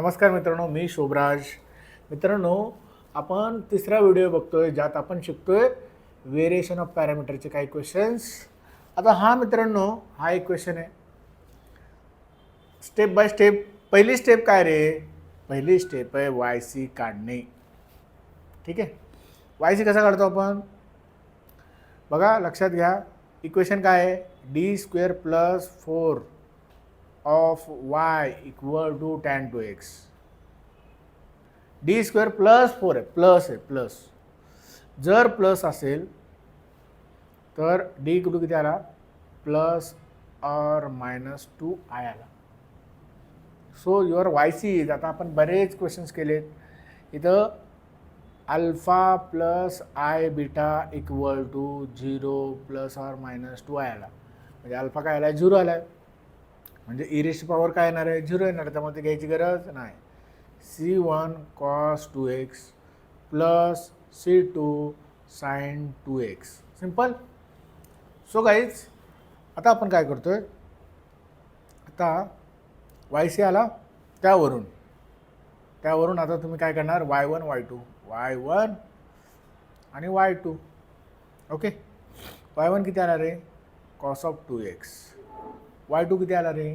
नमस्कार मित्रांनो, मी शोभराज. मित्रांनो, आपण तिसरा व्हिडिओ बघतोय ज्यात आपण शिकतोय व्हेरिएशन ऑफ पॅरामीटरचे काही क्वेश्चन्स. आता हा मित्रांनो, हा एक क्वेश्चन आहे. Step by step. पहिली स्टेप काय रे? पहिली स्टेप आहे वाय सी काढणे. ठीक आहे. वाय सी कसा काढतो आपण? बघा, लक्षात घ्या. इक्वेशन काय आहे? D square plus 4 of Y equal to tan two X. D square plus 4 आहे, प्लस. जर प्लस असेल तर डी इक्वल टू किती आला? प्लस और मायनस 2 आय आला. So your Y C is, आता आपण बरेच क्वेश्चन्स केलेत. इथं alpha plus I beta equal to 0 plus or minus 2 I आला. म्हणजे अल्फा काय आला? 0 आला. म्हणजे इरेस्ट पॉवर काय येणार आहे? 0 येणार आहे. त्यामुळे ते घ्यायची गरज नाही. C1 cos 2x plus C2 sin 2x. Simple. So guys, आता आपण काय करतोय? आता वाय सी आला, त्यावरून आता तुम्ही काय करणार? y1 y2 आणि y2. ओके. y1 किती आला रे? cos of 2x. y2 किती आला रे?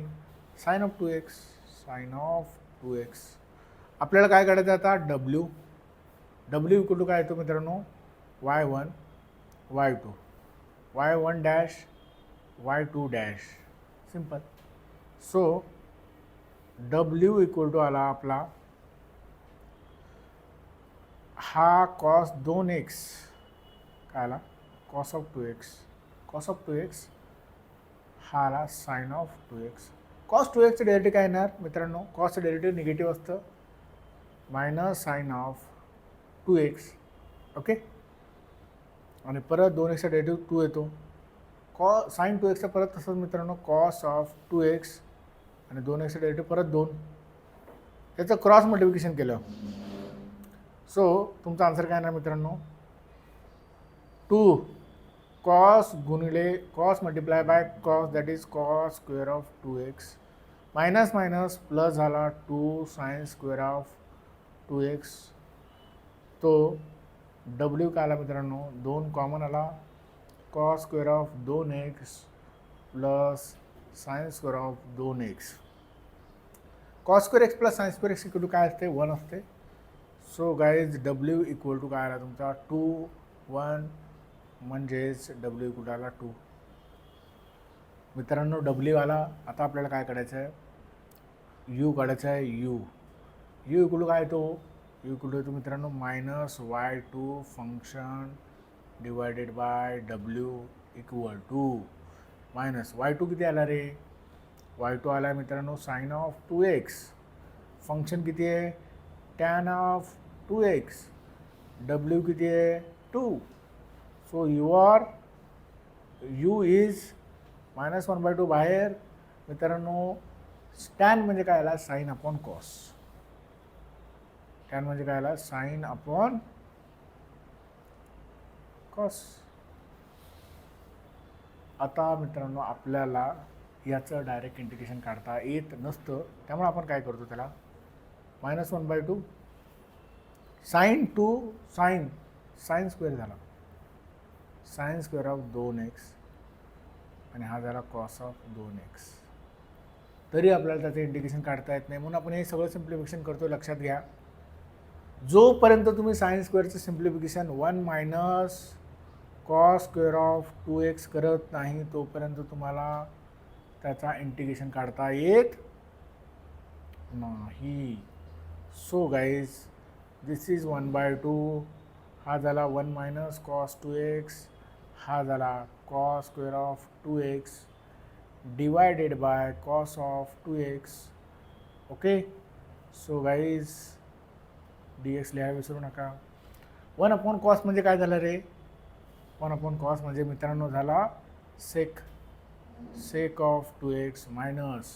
sin of 2x. आपल्याला काय काढायचं आता? डब्ल्यू इक्वल टू काय येतो मित्रांनो? y1 y2 y1 dash y2 dash. Simple. So W equal to आला आपला हा कॉस 2x. काय आला? Cos of 2x. हा आला साइन ऑफ 2x. कॉस 2xचं डेरिव्हेटिव्ह काय येणार मित्रांनो? कॉसचं डेरिव्हेटिव्ह निगेटिव्ह असतं. Minus sine of 2x. Okay. आणि परत 2xचा डेरिव्हेटिव्ह 2 येतो. साइन 2xचा परत तसंच मित्रांनो, कॉस ऑफ 2x आणि 2xचा डेरिव्हेटिव्ह परत 2. त्याचं क्रॉस मल्टिप्लिकेशन केलं. सो तुमचा आन्सर काय येणार मित्रांनो? 2 कॉस गुणिले cos multiply by cos, that is cos square of 2x. Minus plus झाला 2 साइन स्क्वेअर ऑफ 2x. तो डब्ल्यू काय आला मित्रांनो? 2 कॉमन आला. Cos square of 2x plus sine square of 2x. Cos square x plus sine square X equal to काय असते? 1 असते. So guys, W equal to काय आला तुमचा? 2 1. म्हणजेच डब्ल्यू इक्वल टू आला 2. मित्रांनो, डब्ल्यू आला. आता आपल्याला काय काढायचं आहे? यू काढायचं आहे. यू इक्वल टू काय येतो? यू इक्वल टू येतो मित्रांनो minus y2 function divided by W equal to minus y2 किती आला रे? y2 आला मित्रांनो साइन ऑफ 2x. फंक्शन किती आहे? Tan of 2x. डब्ल्यू किती आहे? 2. सो यू इज मायनस 1/2 बाहेर. मित्रांनो, टॅन म्हणजे काय आला? Sign upon cos. टॅन म्हणजे काय आला? Sign upon cos. आता मित्रांनो, आपल्याला याचं डायरेक्ट इंटिग्रेशन काढता येत नसतं. त्यामुळे आपण काय करतो? त्याला मायनस 1/2 साइन 2 साइन स्क्वेअर झाला. साइन स्क्वेअर ऑफ 2x आणि हा झाला कॉस ऑफ 2x. तरी आपल्याला त्याचं इंटिग्रेशन काढता येत नाही, म्हणून आपण हे सगळं सिम्प्लिफिकेशन करतो. लक्षात घ्या, जोपर्यंत तुम्ही साइन स्क्वेअरचं simplification 1 minus cos square of 2x करत नाही, तोपर्यंत तुम्हाला त्याचा इंटिग्रेशन काढता येत नाही. So guys, this is 1/2. हा झाला 1 मायनस कॉस 2x. हा झाला cos square of 2x divided bye cos of 2x. Okay. So guys, dx लिहा विसरू नका. 1 अपॉन कॉस म्हणजे काय झालं रे? 1 अपॉन कॉस म्हणजे मित्रांनो झाला सेक of 2x minus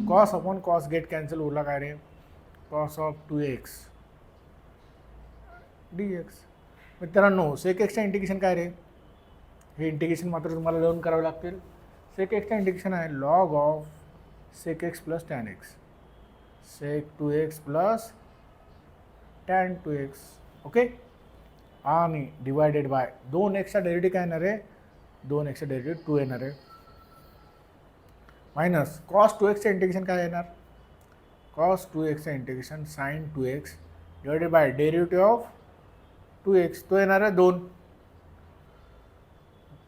cos upon cos get cancel, उरला काय रे? Cos of 2x dx. मित्रांनो, सेक एक्सचं इंटिग्रेशन काय रे? हे इंटिग्रेशन मात्र तुम्हाला लर्न करावं लागतील. सेक एक्सचं इंटिग्रेशन आहे log of sec x plus tan X. Sec 2x plus tan 2x. Okay, आणि डिवायडेड बाय 2xचा डेरिव्हेटिव्ह काय येणार आहे, 2xचा डेरिव्हेटिव्ह 2 येणार आहे, मायनस कॉस 2xचं इंटिग्रेशन काय येणार, कॉस 2xचं integration sine 2x divided by derivative of 2x, तो येणार आहे 2.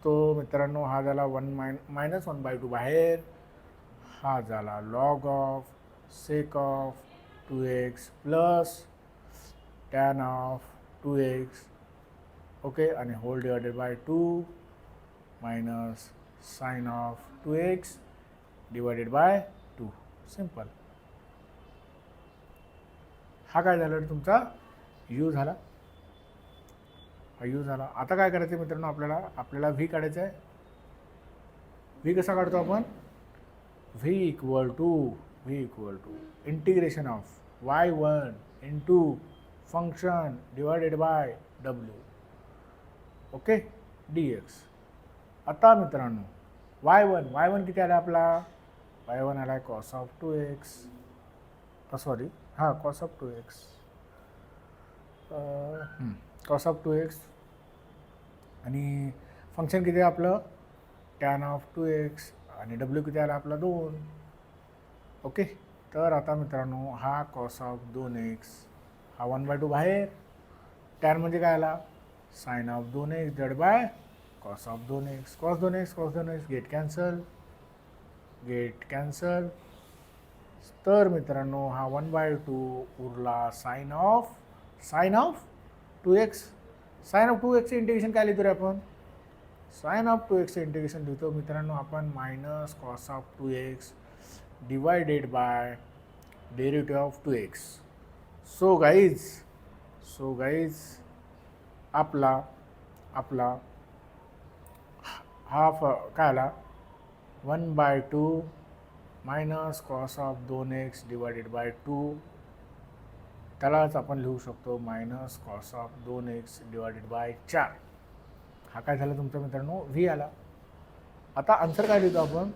तो मित्रांनो हा झाला मायनस 1/2 बाहेर, हा झाला log of sec of 2x plus tan of 2x. Okay, आणि whole divided by 2 minus sine of 2x divided by 2. Simple. हा काय झाला तुमचा यू झाला, हा यू झाला. आता काय करायचं मित्रांनो, आपल्याला व्ही काढायचं आहे. व्ही कसा काढतो आपण, V equal to integration of y1 into function divided by w. Okay, dx. आता मित्रांनो y1 किती आला आपला, y1 आला कॉस ऑफ 2x, सॉरी हां cos of 2x, cos of 2x, आणि फंक्शन किती आहे आपलं टॅन ऑफ 2x, आणि w किती आला आपला 2. ओके, तर आता मित्रांनो हा कॉस ऑफ 2x, हा 1/2 बाहेर, टॅन म्हणजे काय आला sine of 2x divide by cos of 2x, cos 2x get cancel. तर मित्रांनो हा 1/2 उरला sine of 2x. Sine of 2xचे इंटिग्रेशन काय लिहितो रे आपण, साइन ऑफ 2xचे इंटिग्रेशन लिहितो मित्रांनो आपण minus cos of 2x divided by derivative of 2x. So guys आपला हा काय आला 1/2 minus cos of 2x divided by 2, त्यालाच आपण लिहू शकतो minus cos of 2x divided bye 4. हा काय झाला तुमचा मित्रांनो व्ही आला. आता आन्सर काय लिहितो आपण,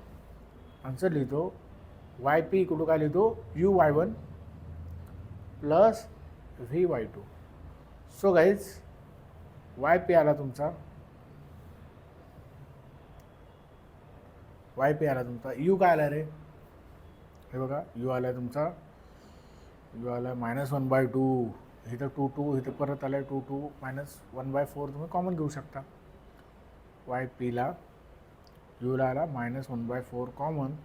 आन्सर लिहितो yp कुठं काय लिहितो uy1 plus vy2. So guys yp आला तुमचा, u काय आला रे, हे बघा u आला तुमचा, u आला मायनस 1/2, इथं 2 इथं परत आलं 2 मायनस 1/4 तुम्ही कॉमन घेऊ शकता. ypला यूला आला मायनस 1/4 कॉमन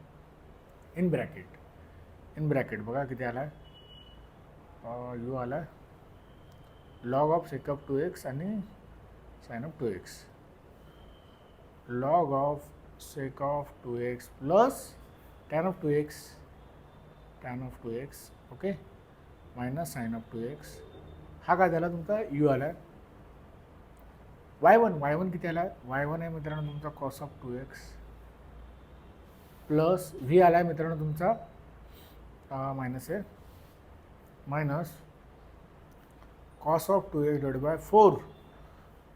इन ब्रॅकेट बघा किती आला यू आला log of sec of 2x आणि sine of 2x, log of sec of 2x plus tan of 2x, okay, minus sine of 2x. हा काय झाला तुमचा यू आला. y1 किती आला, y1 आहे मित्रांनो तुमचा cos of 2x plus V आला आहे मित्रांनो तुमचा मायनस आहे, minus cos of 2x divide bye 4,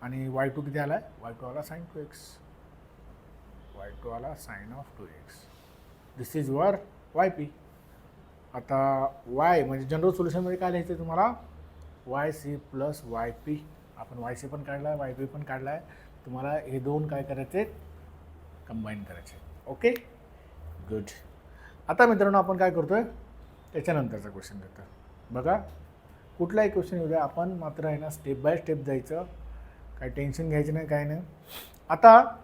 आणि y2 किती आला आहे, y2 आला साइन 2x, y2 आला sine of 2x. This is your yp. आता y म्हणजे जनरल सोल्युशनमध्ये काय लिहायचं तुम्हाला, yc प्लस yp. आपण yc पण काढला आहे, yp पण काढला आहे, तुम्हाला हे दोन काय करायचे कंबाईन करायचे. Okay, good. आता मित्रांनो आपण काय करतोय त्याच्यानंतरचा क्वेश्चन देतो बघा. कुठलाही क्वेश्चन येऊ द्या, आपण मात्र आहे ना स्टेप बाय स्टेप जायचं, काय टेन्शन घ्यायचं नाही, काय नाही. आता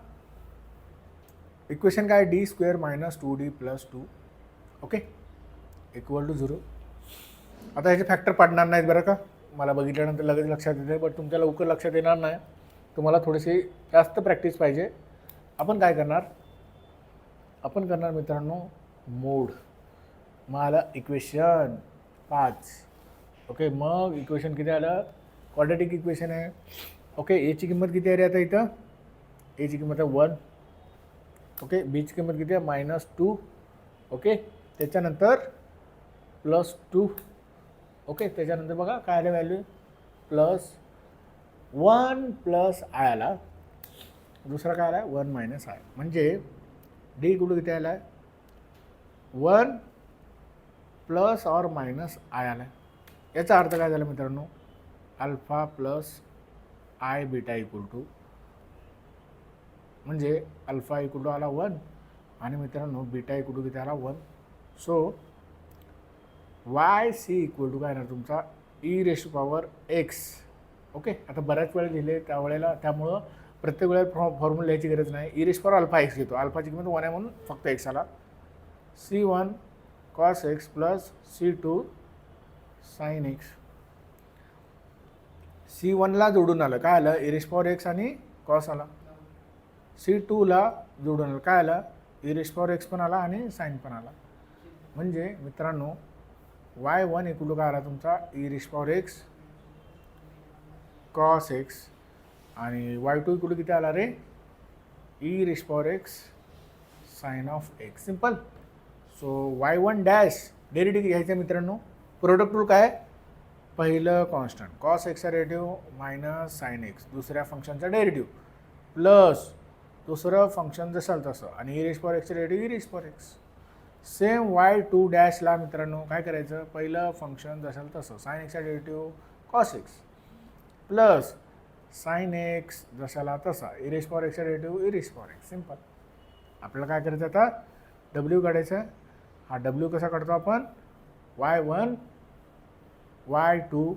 इक्वेशन काय d² minus 2d plus 2, okay, equal to 0. आता ह्याचे फॅक्टर पाडणार नाहीत बरं का, मला बघितल्यानंतर लगेच लक्षात येते, बट तुमच्या लवकर लक्षात येणार नाही, तुम्हाला थोडीशी जास्त प्रॅक्टिस पाहिजे. आपण काय करणार, मित्रांनो मोड. मग आलं इक्वेशन 5, ओके. मग इक्वेशन किती आलं, क्वाड्रॅटिक इक्वेशन आहे, ओके. एची किंमत किती आहे रे आता इथं, एची किंमत आहे 1, ओके. बीची किंमत किती आहे -2, ओके. त्याच्यानंतर +2, ओके. त्याच्यानंतर बघा काय आलं व्हॅल्यू +1 प्लस आय आला, दुसरा काय आला 1 मायनस आय, म्हणजे डी कुठं किती आला 1 प्लस और मायनस आय आला आहे. याचा अर्थ काय झाला मित्रांनो, alpha plus I beta equal to, म्हणजे अल्फा इक्वल टू आला 1 आणि मित्रांनो बीटा इक्वल टू किती आला 1. So Y C equal to काय येणार तुमचा e raise to power x. Okay, आता बऱ्याच वेळा लिहिले त्यामुळं प्रत्येक वेळेला फॉर्म्युला लिहायची गरज नाही. E raise power alpha x घेतो, अल्फाची किंमत 1 आहे म्हणून फक्त एक्स आला. C1 cos x plus C2 sine x. C1ला जोडून आलं काय आलं, ई रेश पॉवर एक्स आणि कॉस आला. C2ला जोडून आलं काय आलं, ई रेश पॉवर एक्स पण आला आणि साइन पण आला. म्हणजे मित्रांनो y1 इक्वल टू काय आला तुमचा e raise power x cos x आणि y2 इक्वल टू किती आला रे, e raise power x sine of x. Simple. So y1 dash derivative घ्यायचं मित्रांनो. प्रोडक्ट रूल काय, पहिलं कॉन्स्टंट कॉस एक्सचा डेरिव्हेटिव्ह मायनस साइन एक्स दुसऱ्या फंक्शनचा डेरिव्हेटिव्ह प्लस दुसरं फंक्शन जसं तसं आणि ई रेश पॉवर एक्सचं derivative e raise power x. Same y2 डॅशला मित्रांनो काय करायचं, पहिलं फंक्शन जसं तसं साइन एक्सचा derivative cos x plus sine x जशाला तसा ई रेश पॉवर एक्सचा derivative e raise power x. Simple. आपल्याला काय करायचं आता, डब्ल्यू काढायचं. हा डब्ल्यू कसा काढतो आपण, y1 y2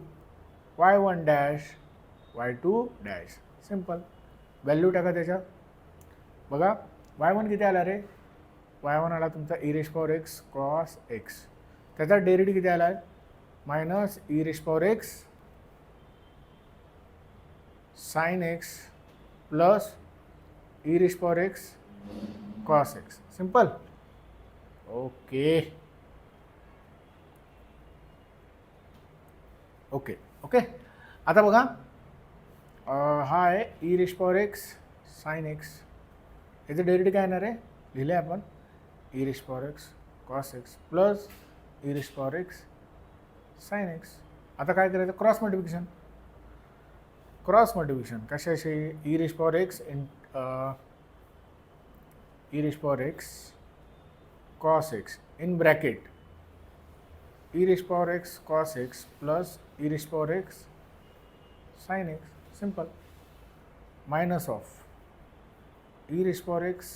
y1 dash y2 dash. Simple. Value टाका त्याच्या. बघा y1 किती आला रे, y1 आला तुमचा e raise power x cos x, त्याचा डेरिव्हेटिव्ह किती आला आहे minus e raise power x sine x plus e raise power x cos x. Simple. Okay okay okay. आता बघा हा आहे e raise power x sine x, याचं derivative काय येणार आहे, लिहिले आपण e raise power x cos x plus e raise power x sine x. आता काय करायचं, क्रॉस मल्टिप्लिकेशन. क्रॉस मल्टिप्लिकेशन कशाशी, E raise power x e raise power x cos x in bracket e raise power x cos x plus e raise power x sine x. Simple. Minus of e raise power x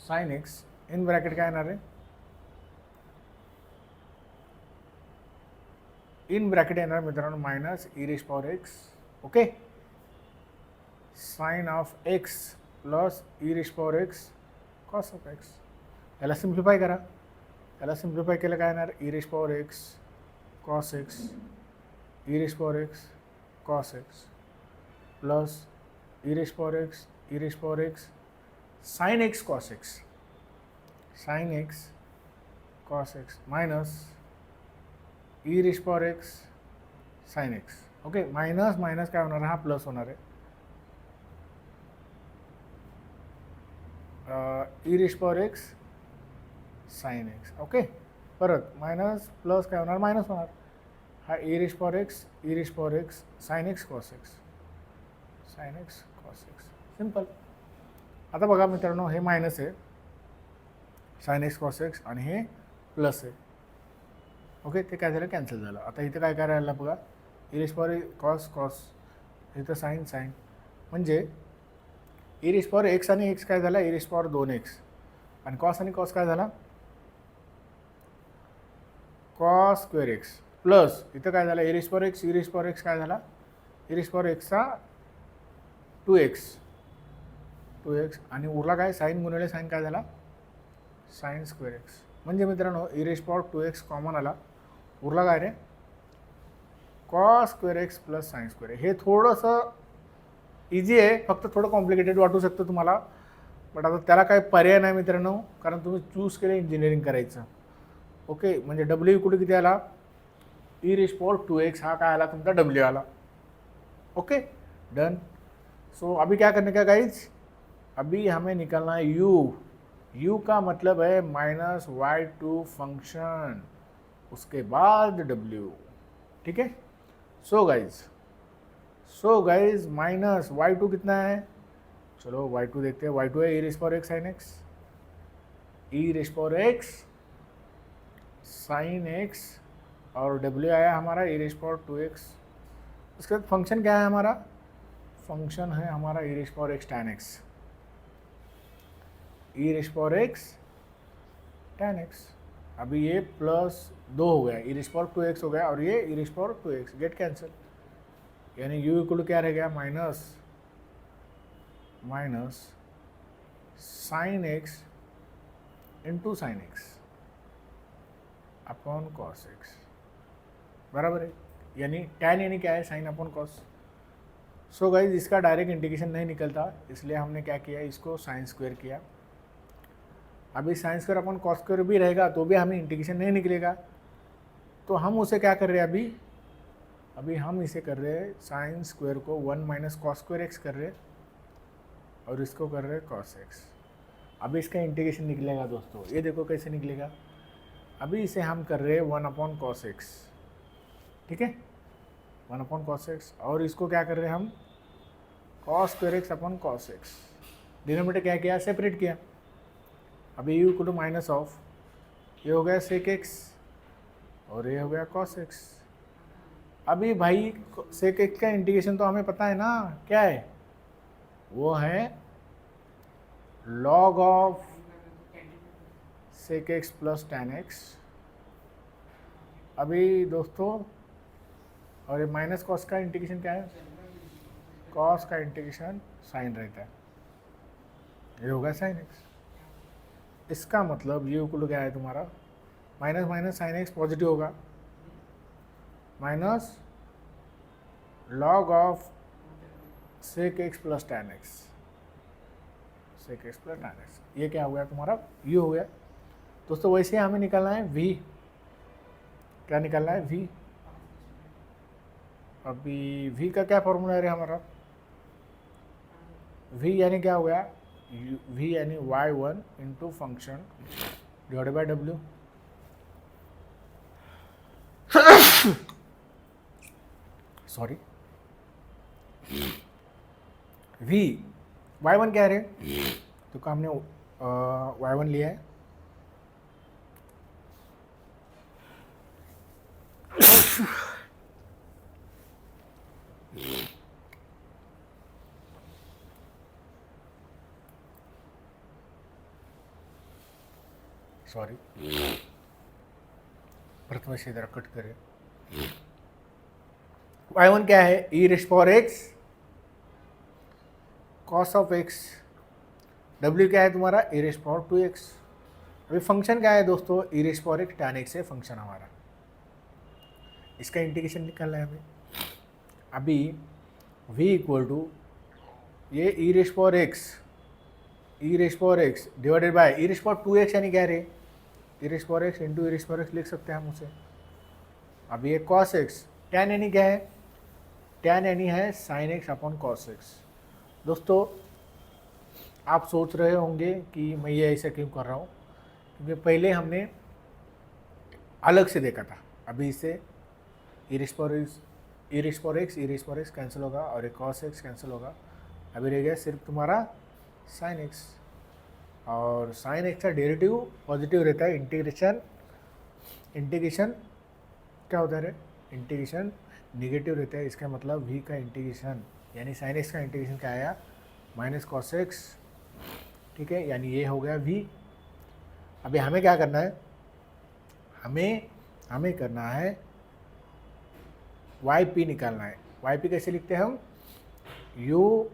sine x in bracket काय येणार आहे, in bracket येणार मित्रांनो minus e raise power x. Okay, sine of x plus e raise power x cos of x. याला simplify करा. याला simplify केलं काय येणार, e raise power x cos x e raise power x cos x plus e raise power x sine x cos x sine x cos x minus e raise power x sine x. Okay, minus minus काय होणार, हा plus होणार आहे e raise power x sine x. Okay, परत minus plus काय होणार, minus होणार. हा e raise power x sine x cos x simple. आता बघा मित्रांनो हे मायनस आहे साइन एक्स कॉस एक्स आणि हे प्लस आहे. ओके, ते काय झालं, कॅन्सल झालं. आता इथे काय करायला बघा, E raise power cos cos इथं साइन साइन म्हणजे ई रेश पॉवर एक्स आणि एक्स काय झाला, ई रेश पॉवर 2x आणि कॉस आणि कॉस काय झाला कॉस स्क्वेअर एक्स प्लस इथं काय झालं ई रेश पॉवर एक्स काय झाला ई रेश पॉवर एक्सचा 2x आणि उरला काय साइन गुणिले साइन काय झाला साइन स्क्वेअर एक्स. म्हणजे मित्रांनो E raise power 2x common आला, उरला काय रे cos square x plus sine square. हे थोडंसं इझी आहे, फक्त थोडं कॉम्प्लिकेटेड वाटू शकतं तुम्हाला, बट आता त्याला काही पर्याय नाही मित्रांनो, कारण तुम्ही चूज केलं इंजिनिअरिंग करायचं. ओके, म्हणजे डब्ल्यू इक्वल किती आला ई रेश पॉवर 2x हा काय आला तुमचा डब्ल्यू आला. Okay done. सो अभी क्या करने का गाइज, अभी हमें निकालना है u का मतलब है माइनस y2 फंक्शन उसके बाद w. ठीक है. सो गाइज माइनस y2 कितना है, चलो y2 देखते हैं. y2 है E raise power x sine x e raise power x sine x और डब्ल्यू आया हमारा ई रेज पावर 2x। उसके बाद फंक्शन क्या है हमारा, फंक्शन है हमारा E raise power x tan X, E raise power x tan X. अभी ये प्लस 2 हो गया, ई रेज पावर 2x हो गया और ये e raise power 2x get cancel, यानी u इक्वल टू क्या रह गया, minus sine x into sine x upon cos x बराबर है, यानी टैन यानी क्या है, sine upon cos. So guys इसका डायरेक्ट इंटीग्रेशन नहीं निकलता, इसलिए हमने क्या किया, इसको साइन स्क्वायर किया। अभी sine square upon cos square भी रहेगा तो भी हमें इंटीग्रेशन नहीं निकलेगा, तो हम उसे क्या कर रहे हैं, अभी हम इसे कर रहे हैं साइन स्क्वायर को 1 माइनस कॉस स्क्वायर एक्स कर रहे हैं और इसको कर रहे हैं कॉस एक्स। अभी इसका इंटीग्रेशन निकलेगा दोस्तों, ये देखो कैसे निकलेगा। अभी इसे हम कर रहे हैं 1 अपॉन कॉस एक्स, ठीक है, 1 अपॉन कॉस एक्स, और इसको क्या कर रहे हैं हम, cos square x upon cos x. Denominator क्या किया, सेपरेट किया। अभी u equal to minus of, ये हो गया सेक एक्स और ये हो गया कॉस एक्स। अभी भाई सेक एक्स का इंटीग्रेशन तो हमें पता है ना, क्या है, वो है log of sec x plus tan X. अभी दोस्तों, और ये माइनस कॉस का इंटीग्रेशन क्या है, कॉस का इंटीग्रेशन साइन रहता है, ये होगा साइन एक्स। इसका मतलब ये इक्वल टू क्या है तुम्हारा, minus minus sine x positive होगा, minus log of sec x plus tan x, sec x plus tan x, ये क्या हो गया तुम्हारा, ये हो गया दोस्तों। वैसे हमें निकालना है v, क्या निकालना है v। अभी v का क्या फॉर्मूला है हमारा, v यानी क्या हो गया, v यानी y1 into function divided by w। Sorry, v y1 क्या है, तो का हमने y1 लिया है, सॉरी प्रथम से इधर कट करें। y1 क्या है, E raise power x cos of X, w क्या है तुम्हारा, ई रेज पावर 2x। अभी फंक्शन क्या है दोस्तों, e raise power x tan x है फंक्शन हमारा, इसका इंटीग्रेशन निकालना है हमें। अभी v इक्वल टू ये e raise power x divided by e raise power 2x, यानी क्या रे, e raise power x into e raise power x लिख सकते हैं हम उसे। अब ये कॉस एक्स, टैन यानी क्या है, टैन यानी है sign x upon cos x. दोस्तों आप सोच रहे होंगे कि मैं ये ऐसा क्यों कर रहा हूँ, क्योंकि पहले हमने अलग से देखा था। अभी इसे E raise power X cancel होगा और एक कॉस एक्स कैंसिल होगा, अभी रह गया सिर्फ तुम्हारा साइन एक्स, और साइन एक्स का डेरिवेटिव पॉजिटिव रहता है। इंटीग्रेशन क्या होता है, इंटीग्रेशन निगेटिव रहता है, इसका मतलब v का इंटीग्रेशन यानी साइन एक्स का इंटीग्रेशन क्या आया, माइनस कॉस एक्स, ठीक है, यानी ये हो गया v। अभी हमें क्या करना है, हमें करना है वाई पी निकालना है। वाई पी कैसे लिखते हैं हम, u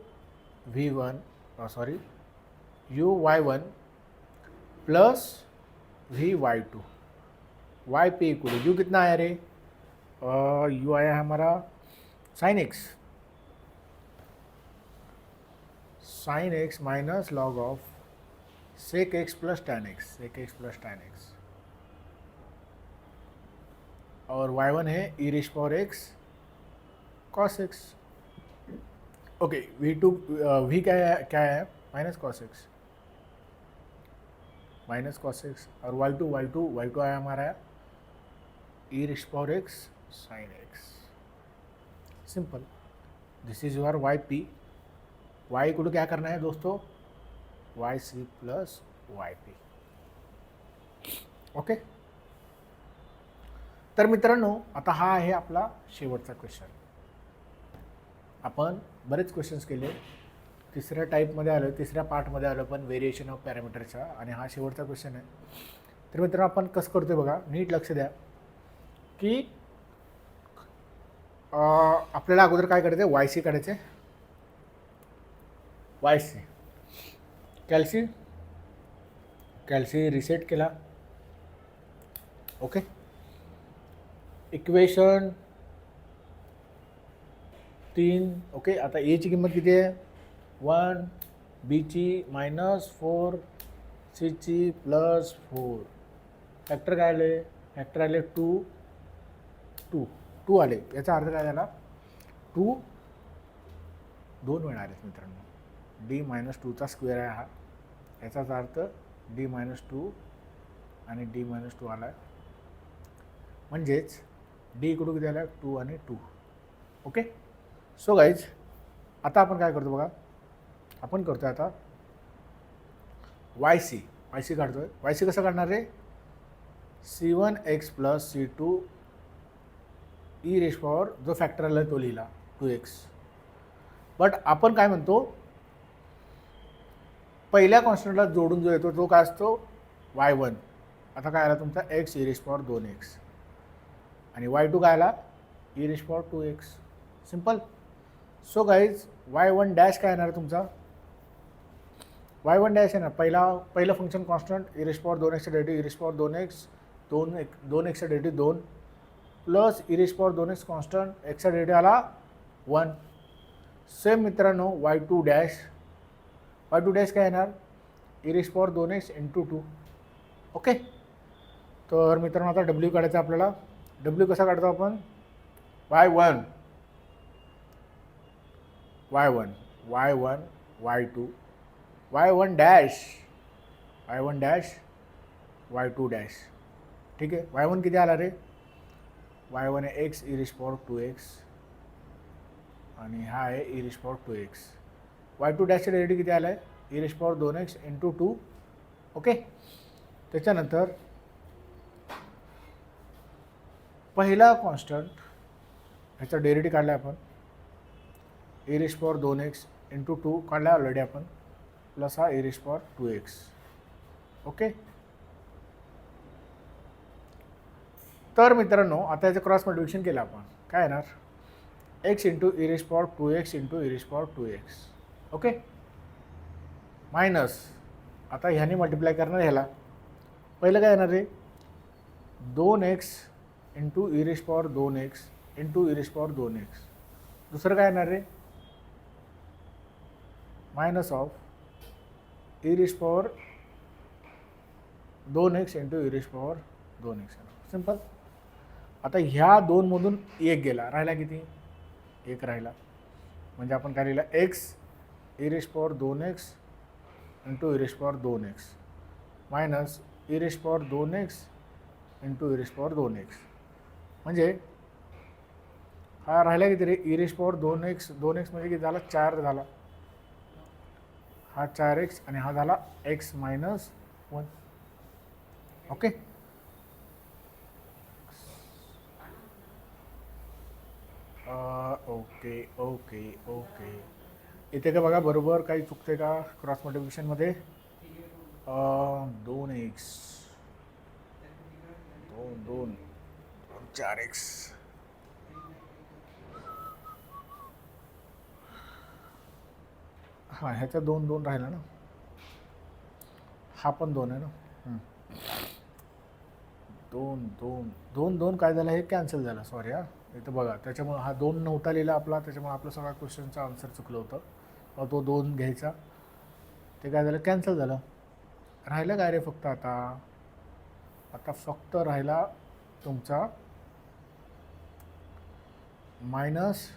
y one plus v y two, y p equal u कितना आया रे, यू आया हमारा sine x minus log of sec x plus tan x, और y1 है E raise power x cos x. Okay, v क्या है minus cos x, और y2 आया हमारा E raise power X sine x. Simple, this is your Y P. Y को क्या करना है दोस्तों, Y C plus Y P. Okay, तर मित्रांनो, आता हा आहे आपला शेवटचा क्वेश्चन. आपण बरेच क्वेश्चन्स केले, तिसऱ्या टाईपमध्ये आलो, तिसऱ्या पार्टमध्ये आलो पण व्हेरिएशन ऑफ पॅरामीटरचा, आणि हा शेवटचा क्वेश्चन आहे. तर मित्रांनो, आपण कसं करतोय बघा, नीट लक्ष द्या की आपल्याला अगोदर काय करायचं आहे, वाय सी काढायचे. वाय सी कॅल्सी रिसेट केला. Okay, equation 3. ओके, आता एची किंमत किती आहे, 1, बीची -4, सीची +4. फॅक्टर काय आले, फॅक्टर आले 2 आले. याचा अर्थ काय झाला, 2 वेळा आले मित्रांनो. D-2चा स्क्वेअर आहे हा, याचाच अर्थ D-2 आणि D-2 आला आहे. म्हणजेच डी इकडून किती आला, 2 आणि 2. ओके, सो गाईज आता आपण काय करतो बघा, आपण करतो आता वाय सी काढतोय. वाय सी कसं काढणार आहे, C1x + C2 जो फॅक्टर आला तो लिहिला 2x. बट आपण काय म्हणतो, पहिल्या कॉन्स्टंटला जोडून जो येतो तो काय असतो, y1. आता काय आला तुमचा x e2x, आणि y2 काय आला, e2x. Simple. So guys y1 dash काय येणार तुमचा, y1 डॅश येणार, पहिलं function constant e2x derivative e2x 2x derivative 2 plus e2x constant x derivative आला 1. सेम मित्रांनो y2 डॅश काय येणार, e2x × 2. ओके, तर मित्रांनो आता w काढायचं आपल्याला. w कसा काढतो आपण, y1 y2 y1 dash y2 dash. ठीक आहे, y1 किती आला रे, y1 आहे x e2x आणि हा आहे e2x. y2 डॅशचे डेरिव्हेटिव्ह किती आला आहे, e2x × 2. ओके, त्याच्यानंतर पहिला कॉन्स्टंट ह्याचा डेरिव्हेटिव्ह काढला आपण, e2x × 2 काढला ऑलरेडी आपण, प्लस हा e2x. ओके, तर मित्रांनो आता याचं क्रॉस मल्टिप्लिकेशन केलं आपण, काय येणार, x × e2x × e2x. Okay, minus, आता ह्याने मल्टिप्लाय करणार ह्याला, पहिलं काय येणार आहे, 2x × e2x × e2x. दुसरं काय येणार आहे, minus of e2x × e2x. Simple. आता ह्या दोनमधून एक गेला, राहिला किती, एक राहिला. म्हणजे आपण काय लिहिलं, x e2x × e2x minus e2x × e2x. म्हणजे हा राहिला किती रे, e2x 2x म्हणजे किती झाला, 4 झाला. हा 4x आणि हा झाला x - 1. Okay, okay. इथे का बघा बरोबर काही चुकते का क्रॉस मल्टिप्लिकेशनमध्ये, 2x 2 4x. हां, ह्याचा 2 राहिला ना, हा पण 2 आहे ना. 2 काय झालं, हे कॅन्सल झालं, सॉरी. इथं बघा, त्याच्यामुळे हा 2 नव्हता लिहिला आपला, त्याच्यामुळे आपलं सगळा क्वेश्चनचा आन्सर चुकलं होतं. तो 2 घ्यायचा, ते काय झालं, कॅन्सल झालं. राहिलं काय रे फक्त, आता फक्त राहिला तुमचा मायनस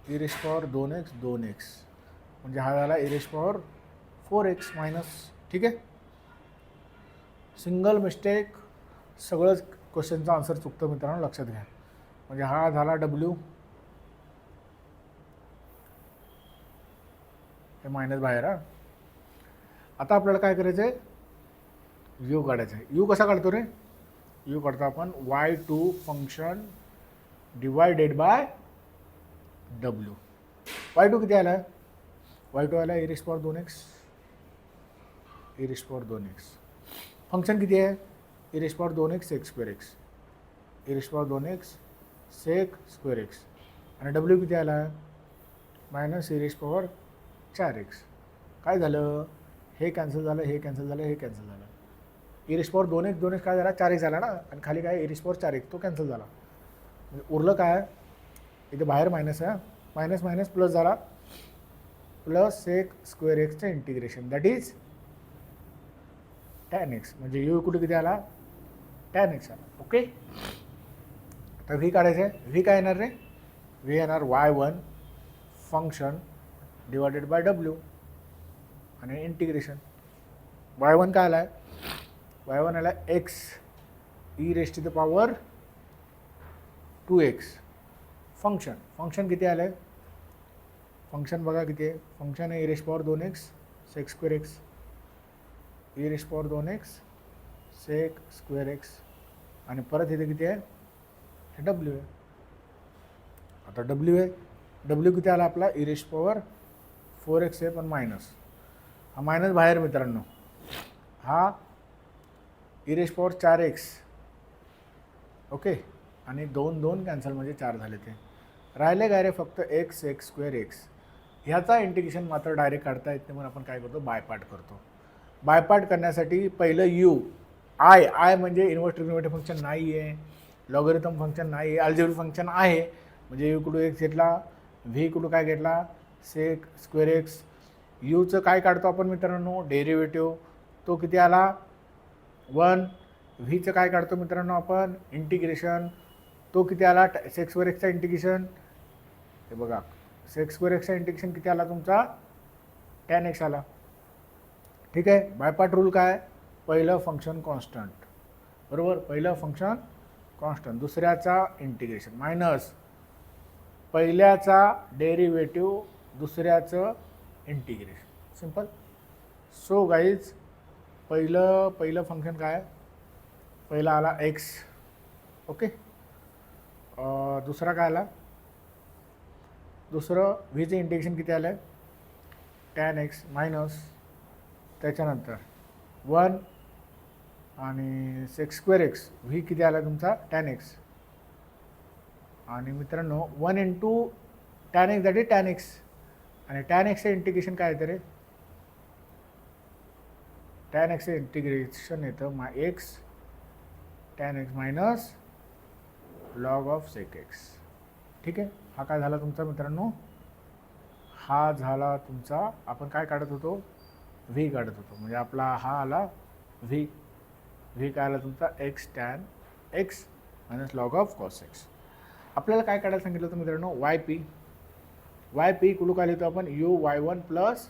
e2x 2x, म्हणजे हा झाला e4x मायनस. ठीक आहे, सिंगल मिस्टेक, सगळंच क्वेश्चनचं आन्सर चुकतं मित्रांनो, लक्षात घ्या. म्हणजे हा झाला w, हे मायनस बाहेर. आता आपल्याला काय करायचं आहे, यू काढायचं आहे. यू कसा काढतो रे, यू करतो आपण y2 function divided by w. y2 किती आला? y2 आला e⁴2x. e⁴2x. फंक्शन किती आहे? e⁴2x sec²x. e⁴2x sec²x. आणि w किती आला? -e⁴4x. काय झालं? हे कॅन्सल झालं, हे कॅन्सल झालं, हे कॅन्सल झालं. e⁴2x काय झाला? 4x झाला ना, आणि खाली काय e⁴4x तो कॅन्सल झाला. म्हणजे उरलं काय? इथे बाहेर मायनस आहे, मायनस मायनस प्लस झाला, प्लस sec²x चं integration that is tan x. म्हणजे यू कुठे किती आला? tan x आला. ओके. तर व्ही काढायचं आहे. व्ही काय येणार रे? व्ही येणार y1 function divided by w आणि इंटिग्रेशन. y1 काय आला आहे? y1 आला x e⁻²x फंक्शन. फंक्शन किती आलं आहे? फंक्शन बघा किती आहे? फंक्शन आहे e⁻2x sec²x. e⁻2x sec²x आणि परत इथे किती आहे? हे w आहे. आता w आहे. w किती आला आपला? e⁻4x आहे, पण मायनस. हा मायनस बाहेर मित्रांनो. हा e⁻4x. ओके. आणि 2 2 कॅन्सल म्हणजे 4 झाले. ते राहिले काय रे? फक्त x sec²x. ह्याचा इंटिग्रेशन मात्र डायरेक्ट काढता येत नाही, म्हणून आपण काय करतो? बायपार्ट करतो. बायपार्ट करण्यासाठी पहिलं यू आय म्हणजे इन्व्हर्स ट्रिग्नोमेट्रिक फंक्शन नाही आहे, लॉगरिथम फंक्शन नाही आहे, अल्जेब्रिक फंक्शन आहे. म्हणजे यू कुठं x घेतला, व्ही कुठं काय घेतला? sec²x. यूचं काय काढतो आपण मित्रांनो? डेरिव्हेटिव्ह. तो किती आला? 1. व्हीचं काय काढतो मित्रांनो आपण? इंटिग्रेशन. तो किती आला? sec²x integration. हे बघा, sec²x इंटिग्रेशन किती आला तुमचा? tan x आला. ठीक आहे. बायपार्ट रूल काय? पहिलं फंक्शन कॉन्स्टंट, बरोबर? पहिलं फंक्शन कॉन्स्टंट, दुसऱ्याचा इंटिग्रेशन मायनस पहिल्याचा डेरिव्हेटिव्ह, दुसऱ्याचं इंटिग्रेशन. सिंपल. सो गाईज, पहिलं फंक्शन काय? पहिला आला x. ओके. दुसरा काय आला? दुसरं व्हीचं इंटिग्रेशन किती आलं आहे? tan x मायनस त्याच्यानंतर 1 आणि sec²x. व्ही किती आला तुमचा? tan x. आणि मित्रांनो 1 × tan x that is tan x. आणि tan x चं इंटिग्रेशन काय येतं रे? tan x चं इंटिग्रेशन येतं x tan x minus log of sec_x. ठीक आहे. हा काय झाला तुमचा मित्रांनो? हा झाला तुमचा, आपण काय काढत होतो? व्ही काढत होतो. म्हणजे आपला हा आला व्ही. व्ही काय आला तुमचा? x tan x minus log of cos x. आपल्याला काय काढायला सांगितलं होतं मित्रांनो? yp. yp कुठं काय लिहितो आपण? u y1 plus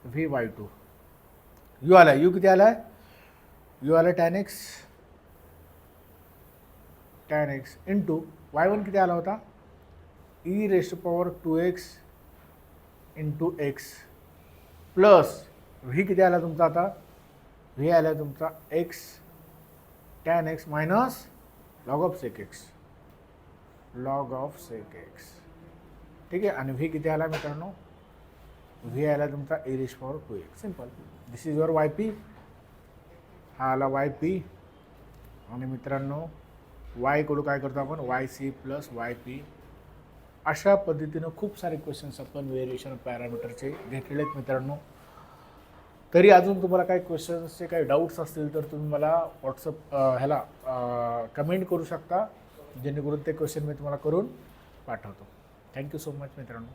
V y2. You आला. यू किती आला? यू आला tan x. tan x into y1 किती आला होता? e⁻2x into x plus V किती आला तुमचा आता? व्ही आला तुमचा x tan x minus log of sec_x. log of sec_x. ठीक आहे. आणि व्ही किती आला मित्रांनो? व्ही आला तुमचा e⁻2x. Simple. This is your yp. हा आला yp. आणि मित्रांनो y कडून काय करतो आपण? yc plus yp. अशा पद्धतीनं खूप सारे क्वेश्चन्स आपण व्हेरिएशन पॅरामीटरचे घेतलेले आहेत मित्रांनो. तरी अजून तुम्हाला काही क्वेश्चन्सचे काही डाऊट्स असतील तर तुम्ही मला व्हॉट्सअप ह्याला कमेंट करू शकता, जेणेकरून ते क्वेश्चन मी तुम्हाला करून पाठवतो. थँक्यू सो मच मित्रांनो.